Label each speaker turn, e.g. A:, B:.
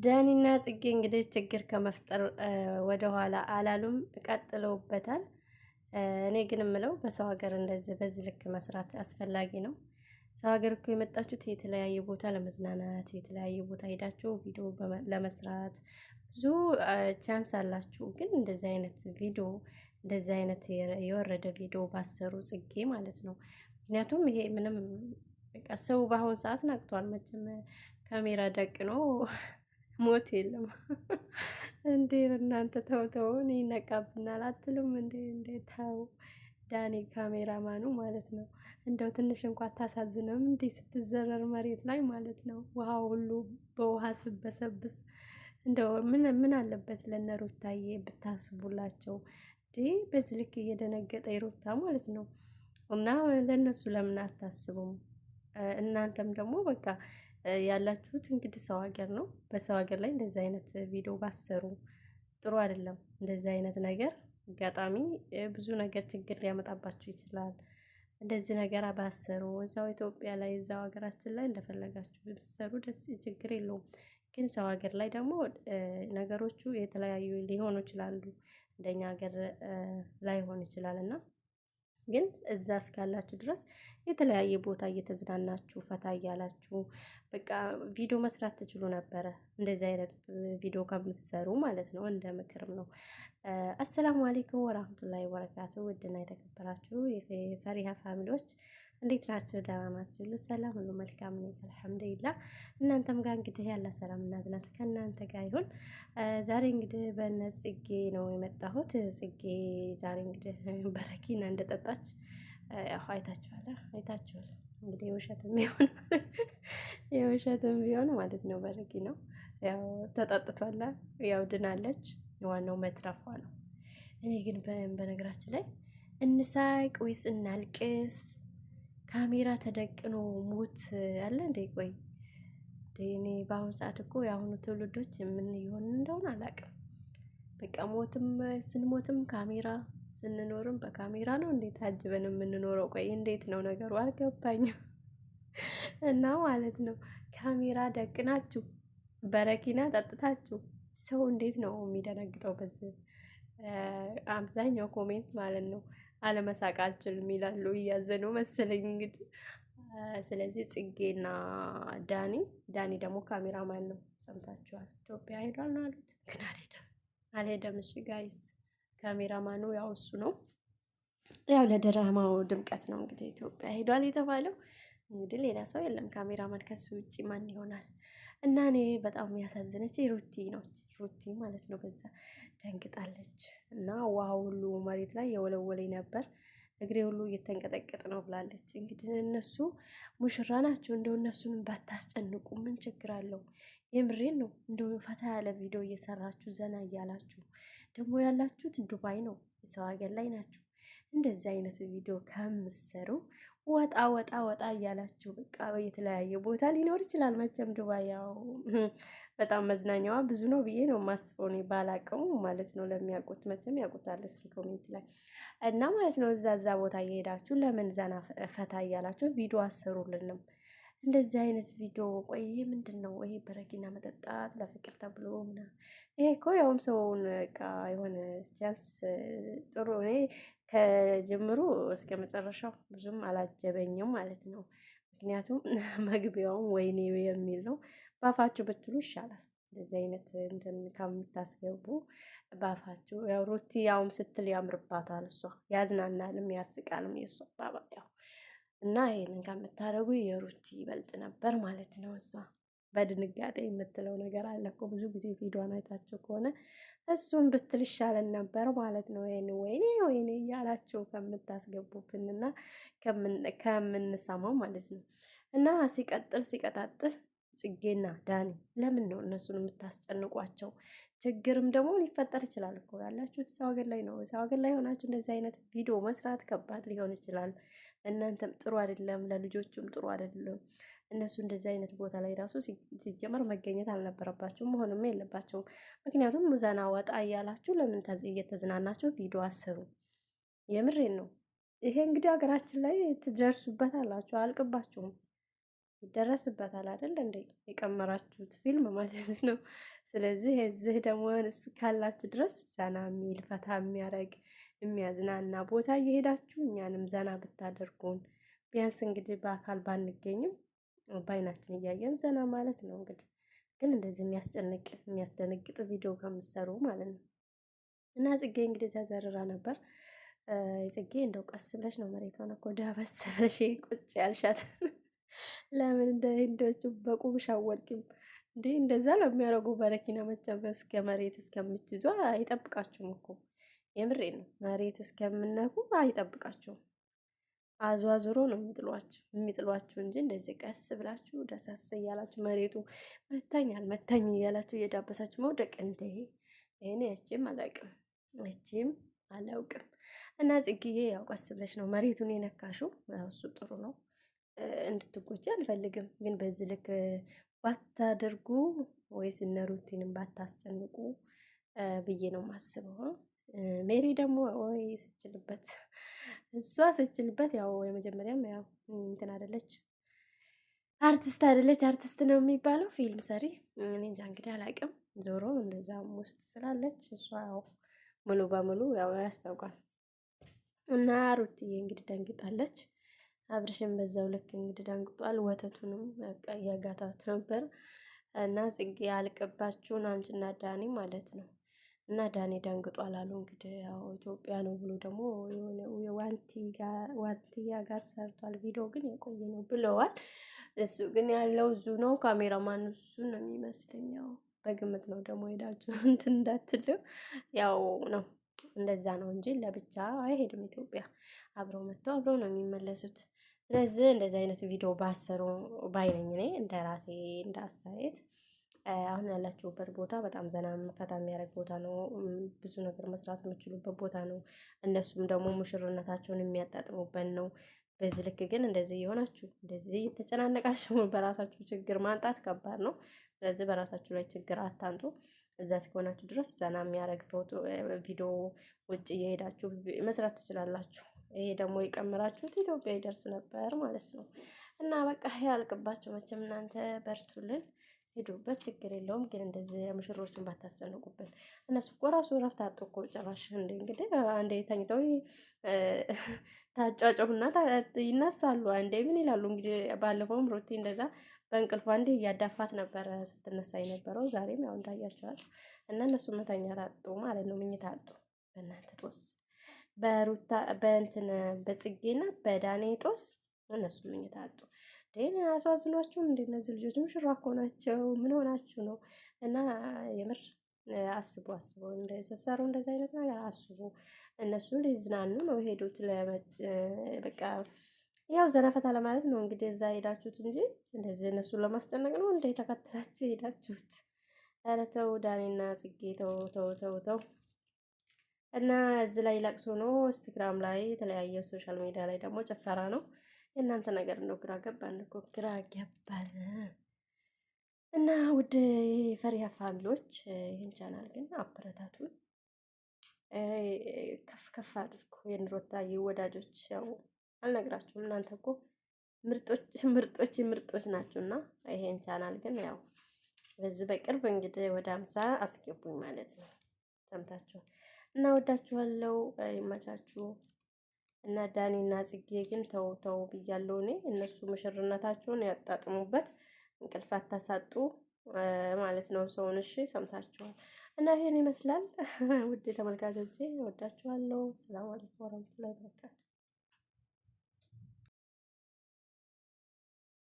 A: ዳኒና ጽጌ እንግዲህ ችግር ከመፍጠር ወደ ኋላ አላሉም፣ ቀጥለውበታል። እኔ ግን የምለው በሰው ሀገር እንደዚህ በዚህ ልክ መስራት አስፈላጊ ነው? ሰው ሀገር እኮ የመጣችሁት የተለያየ ቦታ ለመዝናናት፣ የተለያየ ቦታ ሄዳችሁ ቪዲዮ ለመስራት ብዙ ቻንስ አላችሁ። ግን እንደዚህ አይነት ቪዲዮ እንደዚህ አይነት የወረደ ቪዲዮ ባሰሩ ጽጌ ማለት ነው። ምክንያቱም ይሄ ምንም በቃ ሰው በአሁኑ ሰዓት ነቅቷል መቼም ካሜራ ደቅኖ ሞት የለም እንዴ! እናንተ ተው ተው፣ እኔ ይነቃብናል አትሉም እንዴ? እንዴ ተው። ዳኒ ካሜራማኑ ማለት ነው። እንደው ትንሽ እንኳን አታሳዝንም እንዴ? ስትዘረር መሬት ላይ ማለት ነው። ውሃ ሁሉ በውሃ ስበሰብስ እንደው ምን አለበት ለነ ሩታዬ ብታስቡላቸው እንዴ? በዚህ ልክ እየደነገጠ ይሩታ ማለት ነው። እና ለነሱ ለምን አታስቡም? እናንተም ደግሞ በቃ ያላችሁት እንግዲህ ሰው ሀገር ነው። በሰው ሀገር ላይ እንደዚህ አይነት ቪዲዮ ባሰሩ ጥሩ አይደለም። እንደዚህ አይነት ነገር አጋጣሚ ብዙ ነገር ችግር ሊያመጣባችሁ ይችላል። እንደዚህ ነገር ባሰሩ እዛው ኢትዮጵያ ላይ እዛው ሀገራችን ላይ እንደፈለጋችሁ ብትሰሩ ደስ ችግር የለውም። ግን ሰው ሀገር ላይ ደግሞ ነገሮቹ የተለያዩ ሊሆኑ ይችላሉ። እንደኛ ሀገር ላይሆን ይችላል እና ግን እዛ እስካላችሁ ድረስ የተለያየ ቦታ እየተዝናናችሁ ፈታ እያላችሁ በቃ ቪዲዮ መስራት ትችሉ ነበረ። እንደዚህ አይነት ቪዲዮ ከምትሰሩ ማለት ነው። እንደ ምክርም ነው። አሰላሙ አለይኩም ወራህመቱላሂ ወበረካቱ። ውድና የተከበራችሁ የፈሪሃ ፋሚሊዎች እንዴት ናቸው? ደህና ናቸው? ሁሉ ሰላም፣ ሁሉ መልካም ነው አልሐምዱሊላህ። እናንተም ጋር እንግዲህ ያለ ሰላም እና እዝነት ከእናንተ ጋር ይሁን። ዛሬ እንግዲህ በነ ጽጌ ነው የመጣሁት። ጽጌ ዛሬ እንግዲህ በረኪና እንደጠጣች ያው አይታችኋል። እንግዲህ የውሸትም ቢሆን ማለት ነው በረኪናው ያው ተጠጥቷል። ያው ድናለች። ዋናው መትረፏ ነው። እኔ ግን በነገራችን ላይ እንሳቅ ወይስ እናልቅስ? ካሜራ ተደቅኖ ሞት አለ እንዴ? ቆይ እኔ በአሁኑ ሰዓት እኮ የአሁኑ ትውልዶች ምን እየሆን እንደሆነ አላውቅም። በቃ ስንሞትም ካሜራ ስንኖርም በካሜራ ነው እንዴት ታጅበን የምንኖረው? ቆይ እንዴት ነው ነገሩ? አልገባኝም። እና ማለት ነው ካሜራ ደቅናችሁ በረኪና ጠጥታችሁ ሰው እንዴት ነው የሚደነግጠው? በዚህ አብዛኛው ኮሜንት ማለት ነው አለመሳቅ አልችልም ይላሉ። እያዘኑ መሰለኝ እንግዲህ። ስለዚህ ጽጌና ዳኒ ደግሞ ካሜራማን ነው፣ ሰምታችኋል። ኢትዮጵያ ሄዷል ነው አሉት፣ ግን አልሄደም። እሺ ጋይስ፣ ካሜራማኑ ያው እሱ ነው። ያው ለድራማው ድምቀት ነው እንግዲህ ኢትዮጵያ ሄዷል የተባለው። እንግዲህ ሌላ ሰው የለም ካሜራማን ከሱ ውጭ ማን ይሆናል? እና እኔ በጣም ያሳዝነች ሩቲ ማለት ነው። በዛ ደንግጣለች እና ውሃ ሁሉ መሬት ላይ የወለወለኝ ነበር፣ እግሬ ሁሉ እየተንቀጠቀጠ ነው ብላለች። እንግዲህ እነሱ ሙሽራ ናቸው፣ እንደው እነሱን ባታስጨንቁ ምን ችግር አለው? የምሬን ነው። እንደው ፈታ ያለ ቪዲዮ እየሰራችሁ ዘና እያላችሁ ደግሞ ያላችሁት ዱባይ ነው፣ የሰው ሀገር ላይ ናችሁ። እንደዚህ አይነት ቪዲዮ ከምትሰሩ ወጣ እያላችሁ በቃ የተለያየ ቦታ ሊኖር ይችላል። መቼም ዱባይ ያው በጣም መዝናኛዋ ብዙ ነው ብዬ ነው የማስበው። እኔ ባላቀው ማለት ነው። ለሚያውቁት መቼም ያውቁታል። እስኪ ኮሜንት ላይ እና ማለት ነው እዛ ቦታ እየሄዳችሁ ለምን ዘና ፈታ እያላችሁ ቪዲዮ አሰሩልንም? እንደዚህ አይነት ቪዲዮ ቆይ ምንድን ነው ይሄ? በረኪና መጠጣት ለፍቅር ተብሎ ምናምን ይሄ እኮ ያውም ሰውን በቃ የሆነ ቻንስ ጥሩ። እኔ ከጅምሩ እስከ መጨረሻው ብዙም አላጀበኝም ማለት ነው። ምክንያቱም መግቢያውም ወይኔ የሚል ነው። ባፋችሁ ብትሉ ይሻላል። እንደዚህ አይነት እንትን ከምታስገቡ ባፋችሁ። ያው ሩቲ ያውም ስትል ያምርባታል። እሷ ያዝናናልም ያስቃልም የእሷ አባባል ያው እና ይሄንን ከምታደርጉ የሩቲ ይበልጥ ነበር ማለት ነው። እሷ በድንጋጤ የምትለው ነገር አለ እኮ ብዙ ጊዜ ቪዲዮን አይታችሁ ከሆነ እሱን ብትል ይሻለን ነበር ማለት ነው። ይሄን ወይኔ እያላችሁ ከምታስገቡብንና ከምንሰማው ማለት ነው። እና ሲቀጣጥል ጽጌና ዳኒ ለምን ነው እነሱን የምታስጨንቋቸው? ችግርም ደግሞ ሊፈጠር ይችላል እኮ ያላችሁት ሰው ሀገር ላይ ነው። ሰው ሀገር ላይ ሆናችሁ እንደዚህ አይነት ቪዲዮ መስራት ከባድ ሊሆን ይችላል። እናንተም ጥሩ አይደለም፣ ለልጆቹም ጥሩ አይደለም። እነሱ እንደዚህ አይነት ቦታ ላይ ራሱ ሲጀመር መገኘት አልነበረባቸውም፣ መሆንም የለባቸውም። ምክንያቱም ዘና ወጣ እያላችሁ ለምን እየተዝናናችሁ ቪዲዮ አስሩ? የምሬን ነው። ይሄ እንግዲህ ሀገራችን ላይ ትደርሱበት አላችሁ፣ አያልቅባችሁም። ይደረስበታል አይደል እንዴ? የቀመራችሁት ፊልም ማለት ነው። ስለዚህ እዚህ ደግሞ ካላችሁ ድረስ ዘና የሚል ፈታ የሚያደርግ የሚያዝናና ቦታ እየሄዳችሁ እኛንም ዘና ብታደርጉን ቢያንስ እንግዲህ በአካል ባንገኝም በአይናችን እያየን ዘና ማለት ነው። እንግዲህ ግን እንደዚህ የሚያስጨንቅ የሚያስደነግጥ ቪዲዮ ከምትሰሩ ማለት ነው። እና ጽጌ እንግዲህ ተዘርራ ነበር። ጽጌ እንደው ቀስ ብለሽ ነው መሬቷን እኮ ዳበስ ብለሽ ቁጭ ያልሻት። ለምን እንደ ህንዶቹ በቁምሽ አወልቂም እንዴ? እንደዛ ነው የሚያደርጉ በረኪና መቼም እስከ መሬት እስከምትይዙ አይጠብቃችሁም እኮ የምሬ ነው። መሬት እስከምነኩ አይጠብቃችሁም። አዟዙሮ ነው የሚጥሏችሁ እንጂ እንደዚህ ቀስ ብላችሁ ደሳስ እያላችሁ መሬቱ መታኝ አልመታኝ እያላችሁ እየዳበሳችሁ መውደቅ እንደ እኔ እችም አላውቅም። እና ጽጌዬ ያው ቀስ ብለሽ ነው መሬቱን የነካሽው። ያው እሱ ጥሩ ነው፣ እንድትጎጂ አንፈልግም። ግን በዚህ ልክ ባታደርጉ ወይስ እነ ሩቲንም ባታስጨንቁ ብዬ ነው የማስበው። ሜሪ ደግሞ ወይ ስችልበት እሷ ስችልበት ያው የመጀመሪያም ያው እንትን አይደለች አርቲስት አይደለች። አርቲስት ነው የሚባለው ፊልም ሰሪ። እኔ እንጃ እንግዲህ አላውቅም። ዞሮ እንደዛም ውስጥ ስላለች እሷ ያው ሙሉ በሙሉ ያው ያስታውቃል። እና ሩትዬ እንግዲህ ደንግጣለች። አብርሽን በዛው ልክ እንግዲህ ደንግጧል። ወተቱንም እያጋታት ነበር። እና ጽጌ ያልቅባችሁን አንቺና ዳኒ ማለት ነው። እና ዳኒ ደንግጧል አሉ እንግዲህ ያው ኢትዮጵያ ነው ብሎ ደግሞ የሆነ ዋንቲያ ጋር ሰርቷል። ቪዲዮ ግን የቆየ ነው ብለዋል። እሱ ግን ያለው እዙ ነው። ካሜራማን እሱን ነው የሚመስለኝ። ያው በግምት ነው ደግሞ ሄዳችሁ እንትን እንዳትለው ያው ነው እንደዛ ነው እንጂ ለብቻ አይሄድም። ኢትዮጵያ አብረው መጥተው አብረው ነው የሚመለሱት። ስለዚህ እንደዚህ አይነት ቪዲዮ ባሰሩ ባይነኝ እኔ እንደ ራሴ እንደ አስተያየት። አሁን ያላችሁበት ቦታ በጣም ዘና ፈታ የሚያደርግ ቦታ ነው። ብዙ ነገር መስራት የምችሉበት ቦታ ነው። እነሱም ደግሞ ሙሽርነታቸውን የሚያጣጥሙበት ነው። በዚህ ልክ ግን እንደዚህ የሆናችሁ እንደዚህ የተጨናነቃችሁ በራሳችሁ ችግር ማንጣት ከባድ ነው። ስለዚህ በራሳችሁ ላይ ችግር አታንጡ። እዛ እስከሆናችሁ ድረስ ዘና የሚያደርግ ፎቶ ቪዲዮ ውጭ እየሄዳችሁ መስራት ትችላላችሁ። ይሄ ደግሞ የቀመራችሁት ኢትዮጵያ ይደርስ ነበር ማለት ነው። እና በቃ ያልቅባችሁ መቼም እናንተ በርቱልን፣ ሄዱበት፣ ችግር የለውም። ግን እንደዚህ ሙሽሮችን ባታስጨንቁብን። እነሱ እኮ ራሱ እረፍት አጡ እኮ ጭራሽ። እንግዲህ አንዴ ተኝተው ታጫጮሁና ይነሳሉ። አንዴ ምን ይላሉ እንግዲህ። ባለፈውም ሩቲ እንደዛ በእንቅልፏ አንዴ እያዳፋት ነበረ ስትነሳ የነበረው። ዛሬም ያው እንዳያቸዋል። እና እነሱ መተኛት አጡ ማለት ነው። ምኝታ አጡ በእናንተ ጦስ፣ በሩታ በእንትን በጽጌና በዳኔ ጦስ እነሱ ምኝታ አጡ። ደን አሳዝኗችሁም እንደ እነዚህ ልጆች ሙሽራ እኮ ናቸው። ምን ሆናችሁ ነው? እና የምር አስቡ ስትሰሩ እንደዚህ አይነት ነገር አስቡ። እነሱ ሊዝናኑ ነው የሄዱት። በቃ ያው ዘናፈታ ለማለት ነው እንግዲህ እዛ ሄዳችሁት እንጂ እንደዚህ እነሱን ለማስጨነቅ ነው እንደ ተከትላችሁ ሄዳችሁት። ኧረ ተው ዳኒና ጽጌ ተው። እና እዚህ ላይ ለቅሶ ነው። ኢንስታግራም ላይ የተለያየ ሶሻል ሚዲያ ላይ ደግሞ ጭፈራ ነው። የእናንተ ነገር ነው ግራ ገባን እኮ ግራ ገባን። እና ውድ ፈሪሃ ፋሚሊዎች ይህን ቻናል ግን አበረታቱን፣ ከፍ አድርጉ። የኑሮታዬ ወዳጆች ያው አልነግራችሁም። እናንተ እኮ ምርጦች ናችሁና ይሄን ቻናል ግን ያው በዚህ በቅርብ እንግዲህ ወደ 50 አስገቡኝ ማለት ነው። ሰምታችኋል። እና ወዳችኋለሁ፣ ይመቻችሁ። እና ዳኒና ጽጌ ግን ተው ብያለሁ እኔ። እነሱ ሙሽርነታቸውን ያጣጥሙበት፣ እንቅልፍ አታሳጡ ማለት ነው ሰውን። እሺ ሰምታችኋል። እና ይሄን ይመስላል ውድ ተመልካቾቼ፣ ወዳችኋለሁ። ሰላም አለይኩም ወራህመቱላሂ ወበረካቱ።